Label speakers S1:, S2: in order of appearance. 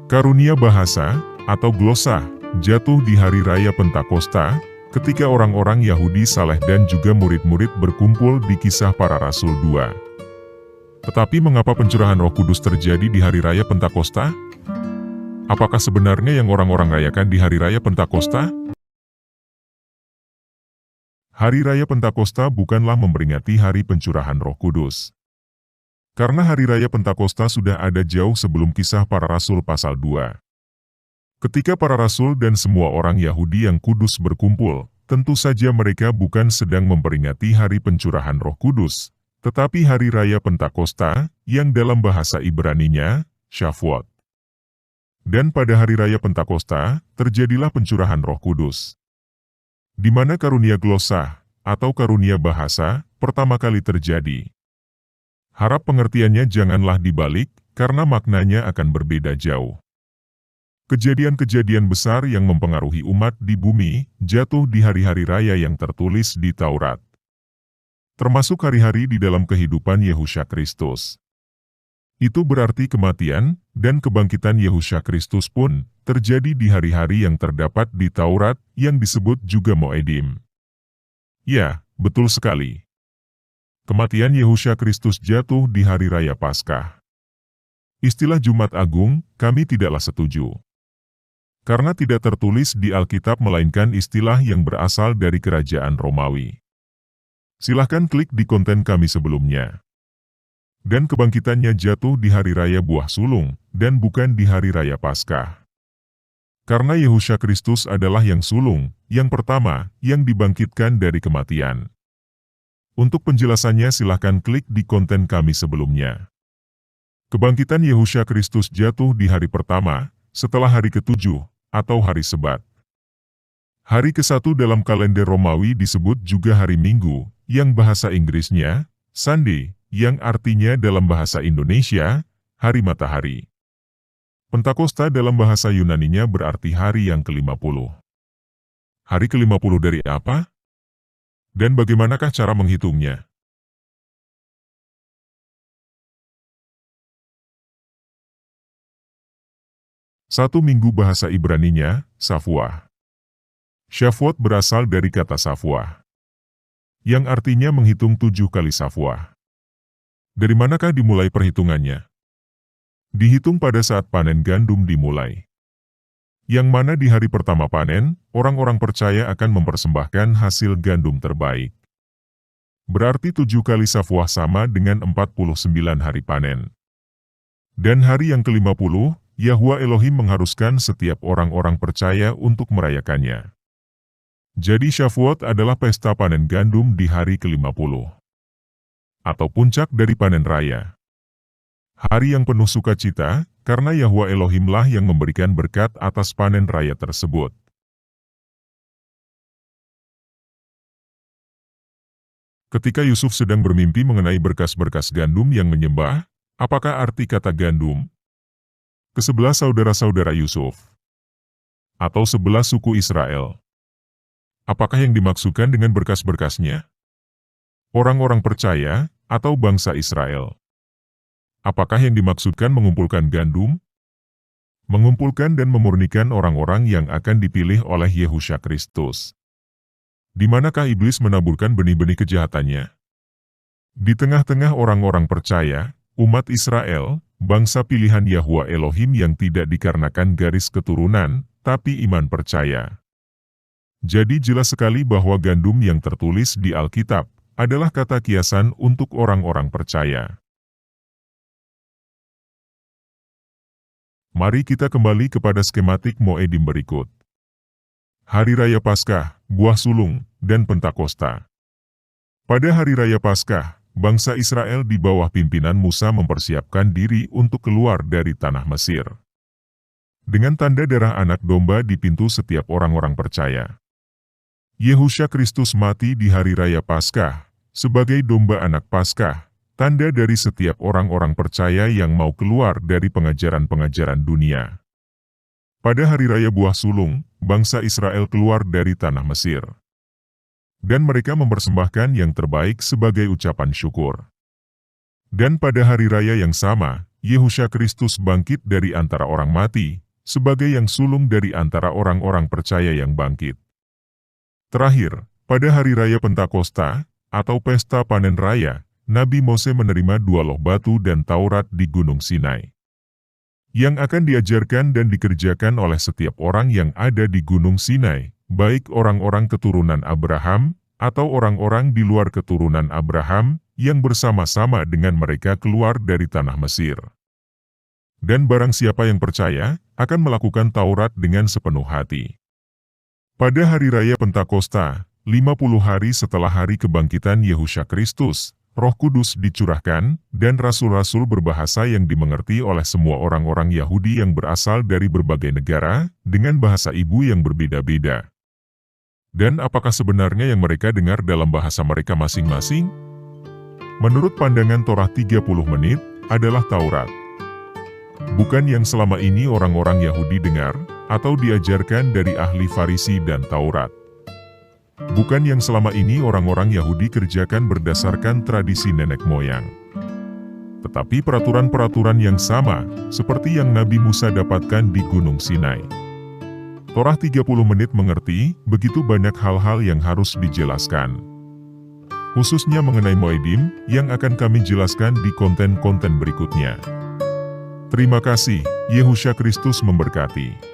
S1: Karunia bahasa, atau glosa, jatuh di hari raya Pentakosta, ketika orang-orang Yahudi saleh dan juga murid-murid berkumpul di Kisah Para Rasul 2. Tetapi mengapa pencurahan Roh Kudus terjadi di hari raya Pentakosta? Apakah sebenarnya yang orang-orang rayakan di hari raya Pentakosta? Hari raya Pentakosta bukanlah memperingati hari pencurahan Roh Kudus. Karena hari raya Pentakosta sudah ada jauh sebelum Kisah Para Rasul pasal 2. Ketika para rasul dan semua orang Yahudi yang kudus berkumpul, tentu saja mereka bukan sedang memperingati hari pencurahan Roh Kudus, tetapi hari raya Pentakosta, yang dalam bahasa Ibraninya, Shavuot. Dan pada hari raya Pentakosta, terjadilah pencurahan Roh Kudus. Di mana karunia glosa, atau karunia bahasa, pertama kali terjadi. Harap pengertiannya janganlah dibalik, karena maknanya akan berbeda jauh. Kejadian-kejadian besar yang mempengaruhi umat di bumi, jatuh di hari-hari raya yang tertulis di Taurat. Termasuk hari-hari di dalam kehidupan Yehusha Kristus. Itu berarti kematian, dan kebangkitan Yehusha Kristus pun, terjadi di hari-hari yang terdapat di Taurat, yang disebut juga Moedim. Ya, betul sekali. Kematian Yehusha Kristus jatuh di hari raya Paskah. Istilah Jumat Agung, kami tidaklah setuju. Karena tidak tertulis di Alkitab melainkan istilah yang berasal dari kerajaan Romawi. Silahkan klik di konten kami sebelumnya. Dan kebangkitannya jatuh di hari raya Buah Sulung, dan bukan di hari raya Paskah. Karena Yehusha Kristus adalah yang sulung, yang pertama, yang dibangkitkan dari kematian. Untuk penjelasannya silahkan klik di konten kami sebelumnya. Kebangkitan Yehusha Kristus jatuh di hari pertama, setelah hari ke-7, atau hari Sebat. Hari ke-1 dalam kalender Romawi disebut juga hari Minggu, yang bahasa Inggrisnya, Sunday, yang artinya dalam bahasa Indonesia, hari matahari. Pentakosta dalam bahasa Yunaninya berarti hari yang ke-50. Hari ke-50 dari apa? Dan bagaimanakah cara menghitungnya? Satu minggu bahasa Ibraninya, Shavuot. Shavuot berasal dari kata Shavuot, yang artinya menghitung 7 kali Shavuot. Dari manakah dimulai perhitungannya? Dihitung pada saat panen gandum dimulai. Yang mana di hari pertama panen, orang-orang percaya akan mempersembahkan hasil gandum terbaik. Berarti 7 kali Shavuot sama dengan 49 hari panen. Dan hari yang ke-50, Yahwa Elohim mengharuskan setiap orang-orang percaya untuk merayakannya. Jadi Shavuot adalah pesta panen gandum di hari ke-50. Atau puncak dari panen raya. Hari yang penuh sukacita, karena Yahwa Elohimlah yang memberikan berkat atas panen raya tersebut. Ketika Yusuf sedang bermimpi mengenai berkas-berkas gandum yang menyembah, apakah arti kata gandum? Ke-11 saudara-saudara Yusuf. Atau 11 suku Israel. Apakah yang dimaksudkan dengan berkas-berkasnya? Orang-orang percaya, atau bangsa Israel. Apakah yang dimaksudkan mengumpulkan gandum? Mengumpulkan dan memurnikan orang-orang yang akan dipilih oleh Yehusha Kristus. Di manakah iblis menaburkan benih-benih kejahatannya? Di tengah-tengah orang-orang percaya, umat Israel, bangsa pilihan Yahwa Elohim yang tidak dikarenakan garis keturunan, tapi iman percaya. Jadi jelas sekali bahwa gandum yang tertulis di Alkitab adalah kata kiasan untuk orang-orang percaya. Mari kita kembali kepada skematik Moedim berikut. Hari Raya Paskah, Buah Sulung, dan Pentakosta. Pada Hari Raya Paskah, bangsa Israel di bawah pimpinan Musa mempersiapkan diri untuk keluar dari tanah Mesir. Dengan tanda darah anak domba di pintu setiap orang-orang percaya. Yehusha Kristus mati di Hari Raya Paskah, sebagai domba anak Paskah, tanda dari setiap orang-orang percaya yang mau keluar dari pengajaran-pengajaran dunia. Pada Hari Raya Buah Sulung, bangsa Israel keluar dari tanah Mesir. Dan mereka mempersembahkan yang terbaik sebagai ucapan syukur. Dan pada hari raya yang sama, Yehusha Kristus bangkit dari antara orang mati, sebagai yang sulung dari antara orang-orang percaya yang bangkit. Terakhir, pada hari raya Pentakosta, atau pesta panen raya, Nabi Mose menerima 2 loh batu dan Taurat di Gunung Sinai, yang akan diajarkan dan dikerjakan oleh setiap orang yang ada di Gunung Sinai, baik orang-orang keturunan Abraham, atau orang-orang di luar keturunan Abraham, yang bersama-sama dengan mereka keluar dari tanah Mesir. Dan barang siapa yang percaya, akan melakukan Taurat dengan sepenuh hati. Pada hari raya Pentakosta, 50 hari setelah hari kebangkitan Yehusha Kristus, Roh Kudus dicurahkan, dan rasul-rasul berbahasa yang dimengerti oleh semua orang-orang Yahudi yang berasal dari berbagai negara, dengan bahasa ibu yang berbeda-beda. Dan apakah sebenarnya yang mereka dengar dalam bahasa mereka masing-masing? Menurut pandangan Torah 30 menit, adalah Taurat. Bukan yang selama ini orang-orang Yahudi dengar, atau diajarkan dari ahli Farisi dan Taurat. Bukan yang selama ini orang-orang Yahudi kerjakan berdasarkan tradisi nenek moyang. Tetapi peraturan-peraturan yang sama, seperti yang Nabi Musa dapatkan di Gunung Sinai. Torah 30 menit mengerti, begitu banyak hal-hal yang harus dijelaskan. Khususnya mengenai Moedim, yang akan kami jelaskan di konten-konten berikutnya. Terima kasih, Yehusha Kristus memberkati.